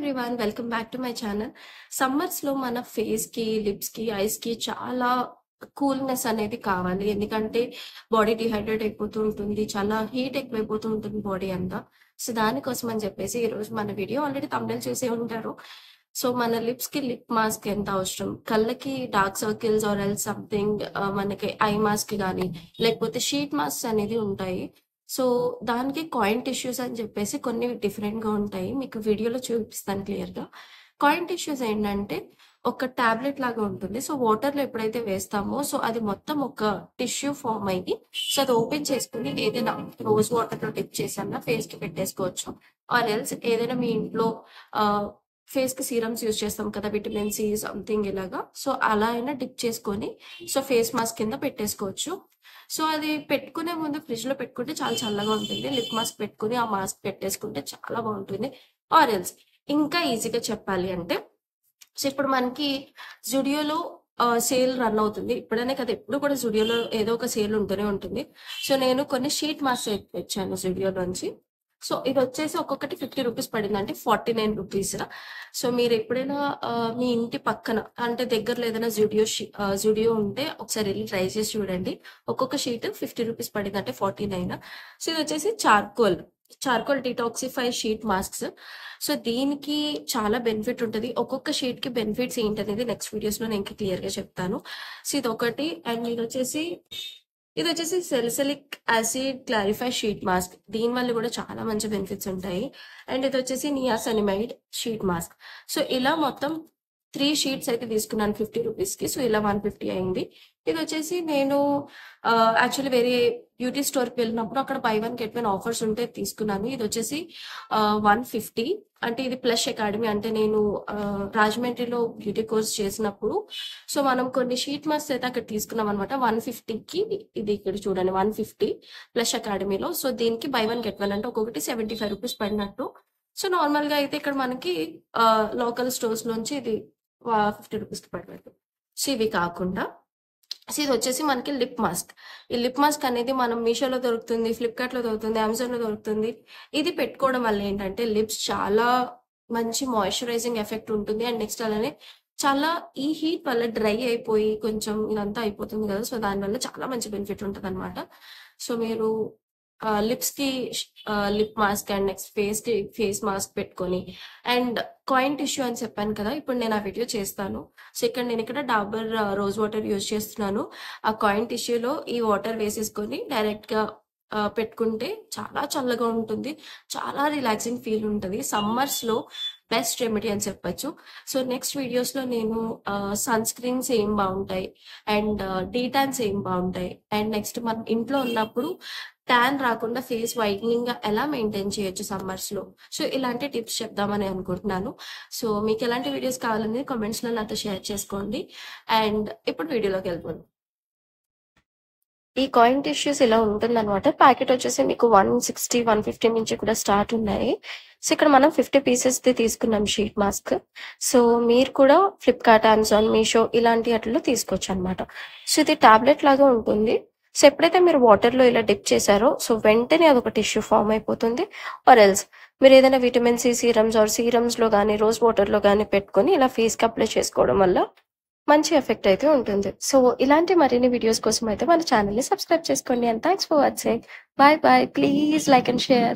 Everyone welcome back to my channel. సమ్మర్స్‌లో మన ఫేస్‌కి, లిప్స్‌కి, ఐస్‌కి చాలా కూల్‌నెస్ అనేది కావాలి. ఎందుకంటే బాడీ డీహైడ్రేట్ అయిపోతూ ఉంటుంది. చాలా హీట్ ఎక్కువైపోతూ ఉంటుంది బాడీ అంతా. సో, దానికోసం అని చెప్పేసి ఈరోజు మన వీడియో ఆల్రెడీ థంబ్‌నెయిల్ చూసే ఉంటారు. సో, మన లిప్స్‌కి లిప్ మాస్క్ ఎంత అవసరం? కళ్ళకి dark circles or else something మనకి ఐ మాస్క్ గానీ, లేకపోతే షీట్ మాస్క్స్ అనేది ఉంటాయి. సో, దానికి కాయిన్ టిష్యూస్ అని చెప్పేసి కొన్ని డిఫరెంట్‌గా ఉంటాయి. మీకు వీడియోలో చూపిస్తాను క్లియర్‌గా. కాయిన్ టిష్యూస్ ఏంటంటే, ఒక టాబ్లెట్ లాగా ఉంటుంది. సో, వాటర్‌లో ఎప్పుడైతే వేస్తామో, సో, అది మొత్తం ఒక టిష్యూ ఫార్మ్ అయ్యి, సో, అది ఓపెన్ చేసుకొని ఏదైనా రోజ్ వాటర్‌లో డిప్ చేసన్నా ఫేస్‌కి పెట్టేసుకోవచ్చు. ఆర్ ఎల్స్ ఏదైనా మీ ఇంట్లో ఆహ్, ఫేస్‌కి సీరమ్స్ యూజ్ చేస్తాం కదా! విటమిన్ సి సంథింగ్ ఇలాగా. సో, అలా అయినా డిప్ చేసుకొని, సో, ఫేస్ మాస్క్ కింద పెట్టేసుకోవచ్చు. సో, అది పెట్టుకునే ముందు ఫ్రిడ్జ్‌లో పెట్టుకుంటే చాలా చల్లగా ఉంటుంది. లిప్ మాస్క్ పెట్టుకొని, ఆ మాస్క్ పెట్టేసుకుంటే చాలా బావుంటుంది. ఆర్ ఎల్స్ ఇంకా ఈజీగా చెప్పాలి అంటే, సో, ఇప్పుడు మనకి జుడియోలో సేల్ రన్ అవుతుంది. ఇప్పుడనే కాదు ఎప్పుడు కూడా జుడియోలో ఏదో ఒక సేల్ ఉంటూనే ఉంటుంది. సో, నేను కొన్ని షీట్ మాస్క్స్ అయితే తెచ్చాను జుడియోలోంచి. సో, ఇదొచ్చేసి ఒక్కొక్కటి రూ. 50 పడింది. అంటే రూ. 49. సో, మీరెప్పుడైనా మీ ఇంటి పక్కన అంటే దగ్గరలో ఏదైనా జుడియో ఉంటే ఒకసారి ఎళ్లి ట్రై చేసి చూడండి. ఒక్కొక్క షీట్ రూ. 50 పడింది. అంటే 49. సో, ఇదొచ్చేసి చార్కోల్ డిటాక్సిఫై షీట్ మాస్క్స్. సో, దీనికి చాలా బెనిఫిట్ ఉంటది. ఒక్కొక్క షీట్‌కి బెనిఫిట్స్ ఏంటనేది నెక్స్ట్ వీడియోస్‌లో నేను ఇంకా క్లియర్‌గా చెప్తాను. సో, ఇదొకటి అండ్ ఇదొచ్చేసి salicylic acid clarify sheet mask. దీనివల్ల కూడా చాలా మంచి బెనిఫిట్స్ ఉంటాయి. అండ్ ఇదొచ్చేసి నియాసనిమైడ్ షీట్ మాస్క్. సో, ఇలా మొత్తం 3 షీట్స్ అయితే తీసుకున్నాను రూ. 50కి. సో, ఇలా 150 అయింది. ఇదొచ్చేసి నేను యాక్చువల్లీ వేరే బ్యూటీ స్టోర్‌కి వెళ్ళినప్పుడు అక్కడ by one get one offers ఉంటే తీసుకున్నాను. ఇదొచ్చేసి 150 అంటే ఇది ప్లస్ అకాడమీ అంటే నేను రాజమండ్రిలో బ్యూటీ కోర్స్ చేసినప్పుడు సో, మనం కొన్ని షీట్ మాస్క్స్ అయితే అక్కడ తీసుకున్నామనమాట. 150కి ఇది ఇక్కడ చూడండి 150 ప్లస్ అకాడమీలో. సో, దీనికి బై వన్ గెట్ వన్ అంటే ఒక్కొక్కటి రూ. 75 పడినట్టు. సో, నార్మల్‌గా అయితే ఇక్కడ మనకి లోకల్ స్టోర్స్‌లోంచి ఇది 50 పడినట్టు. సో, ఇవి కాకుండా సో, ఇదొచ్చేసి మనకి లిప్ మాస్క్. ఈ లిప్ మాస్క్ అనేది మనం మీషోలో దొరుకుతుంది, ఫ్లిప్‌కార్ట్‌లో దొరుకుతుంది, అమెజాన్‌లో దొరుకుతుంది. ఇది పెట్టుకోవడం వల్ల ఏంటంటే లిప్స్ చాలా మంచి మాయిశ్చరైజింగ్ ఎఫెక్ట్ ఉంటుంది. అండ్ నెక్స్ట్ అలానే చాలా ఈ హీట్ వల్ల డ్రై అయిపోయి కొంచెం ఇదంతా అయిపోతుంది కదా! సో, దానివల్ల చాలా మంచి బెనిఫిట్ ఉంటదనమాట. సో, మీరు లిప్స్‌కి లిప్ మాస్క్ అండ్ నెక్స్ట్ ఫేస్‌కి ఫేస్ మాస్క్ పెట్టుకొని అండ్ కాయిన్ టిష్యూ అని చెప్పాను కదా! ఇప్పుడు నేను ఆ వీడియో చేస్తాను. సో, ఇక్కడ డాబర్ రోజ్ వాటర్ యూజ్ చేస్తున్నాను. ఆ కాయిన్ టిష్యూలో ఈ వాటర్ వేసేసుకొని డైరెక్ట్‌గా పెట్టుకుంటే చాలా చల్లగా ఉంటుంది. చాలా రిలాక్సింగ్ ఫీల్ ఉంటది. సమ్మర్స్‌లో బెస్ట్ రెమెడీ అని చెప్పొచ్చు. సో, నెక్స్ట్ వీడియోస్‌లో నేను సన్ స్క్రీన్స్ ఏం బావుంటాయి అండ్ డీటాన్స్ ఏం బావుంటాయి అండ్ నెక్స్ట్ మనం ఇంట్లో ఉన్నప్పుడు టాన్ రాకుండా ఫేస్ వైట్నింగ్‌గా ఎలా మెయింటైన్ చేయొచ్చు సమ్మర్స్‌లో. సో, ఇలాంటి టిప్స్ చెప్దామని అనుకుంటున్నాను. సో, మీకు ఎలాంటి వీడియోస్ కావాలనేది కామెంట్స్‌లో నాతో షేర్ చేసుకోండి. అండ్ ఇప్పుడు వీడియోలోకెళ్ళిపోదాం. ఈ కాయిన్ టిష్యూస్ ఇలా ఉంటుందనమాట. ప్యాకెట్ వచ్చేసి మీకు 160, 150 నుంచి కూడా స్టార్ట్ ఉన్నాయి. సో, ఇక్కడ మనం 50 పీసెస్‌ది తీసుకున్నాం షీట్ మాస్క్. సో, మీరు కూడా ఫ్లిప్‌కార్ట్, అమెజాన్, మీషో ఇలాంటి ఆటిల్లో తీసుకోవచ్చనమాట. సో, ఇది టాబ్లెట్ లాగా ఉంటుంది. సో, ఎప్పుడైతే మీరు వాటర్‌లో ఇలా డిప్ చేశారో సో, వెంటనే అదొక టిష్యూ ఫార్మ్ అయిపోతుంది. ఆర్ ఎల్స్ మీరేదైనా విటమిన్ సి సీరమ్స్ ఆర్ సీరమ్స్‌లో గానీ, రోజ్ వాటర్‌లో గానీ పెట్టుకొని ఇలా ఫేస్‌కి అప్లై చేసుకోవడం వల్ల మంచి ఎఫెక్ట్ అయితే ఉంటుంది. సో, ఇలాంటి మరిన్ని వీడియోస్ కోసం అయితే మన ఛానెల్‌ని సబ్స్క్రైబ్ చేసుకోండి. And thanks for watching. By by. Please like and share.